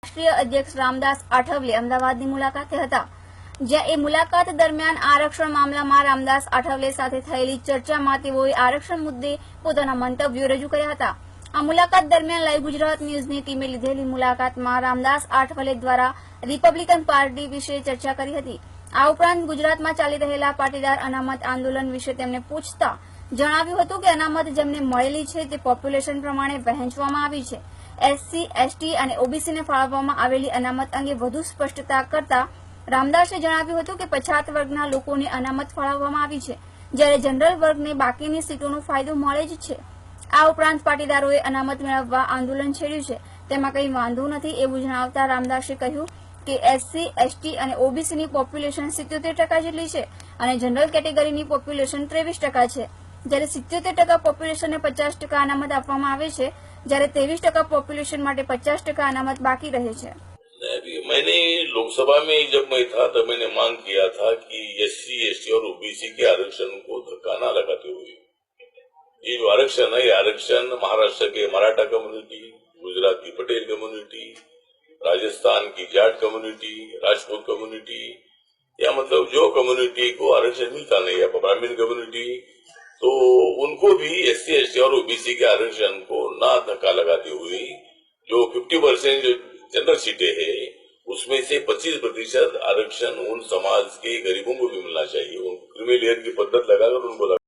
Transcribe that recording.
રાષ્ટ્રીય અધ્યક્ષ રામદાસ આઠવલે અમદાવાદની મુલાકાતે હતા, જ્યાં એ મુલાકાત દરમિયાન આરક્ષણ મામલામાં રામદાસ આઠવલે સાથે થયેલી ચર્ચામાં તેઓએ આરક્ષણ મુદ્દે પોતાના મંતવ્યો રજૂ કર્યા હતા. આ મુલાકાત દરમિયાન લાઈવ ગુજરાત ન્યૂઝની ટીમે લીધેલી મુલાકાતમાં રામદાસ આઠવલે દ્વારા રિપબ્લિકન પાર્ટી વિશે ચર્ચા કરી હતી. આ ઉપરાંત ગુજરાતમાં ચાલી રહેલા પાટીદાર અનામત આંદોલન વિશે તેમને પૂછતા જણાવ્યું હતું કે અનામત જેમને મળેલી છે તે પોપ્યુલેશન પ્રમાણે વહેંચવામાં આવી છે. એસસી, એસટી અને ઓબીસીને ફાળવવામાં આવેલી અનામત અંગે વધુ સ્પષ્ટતા કરતા રામદાસે જણાવ્યું હતું કે પછાત વર્ગના લોકોને અનામત ફાળવવામાં આવી છે, જ્યારે જનરલ વર્ગને બાકીની સીટોનો ફાયદો મળે જ છે. આ ઉપરાંત પાટીદારોએ અનામત મેળવવા આંદોલન છેડ્યું છે, તેમાં કંઈ વાંધો નથી એવું જણાવતા રામદાસે કહ્યું કે એસસી, એસટી અને ઓબીસીની પોપ્યુલેશન 77% જેટલી છે અને જનરલ કેટેગરીની પોપ્યુલેશન 23% છે. જ્યારે 77% પોપ્યુલેશનને 50% અનામત આપવામાં આવે છે, જ્યારે 23% પોप्युलेशन માટે 50% अनामत बाकी रहे छे. मैंने लोकसभा में जब मैं था तब मैंने मांग किया था कि एससी, एसटी और ओबीसी के आरक्षण को धक्का न लगाते हुए ये जो आरक्षण है, ये आरक्षण महाराष्ट्र के मराठा कम्युनिटी, गुजरात की पटेल कम्युनिटी, राजस्थान की जाट कम्युनिटी, राजपूत कम्युनिटी, या मतलब जो कम्युनिटी को आरक्षण मिलता नहीं है, ब्राह्मण कम्युनिटी, तो उनको भी एससी, एसटी और ओबीसी के आरक्षण को ना धक्का लगाते हुए जो 50% जो जनरल सीटें है उसमें से 25% आरक्षण उन समाज के गरीबों को भी मिलना चाहिए. उनको क्रीमी लेयर की पद्धत लगाकर उनको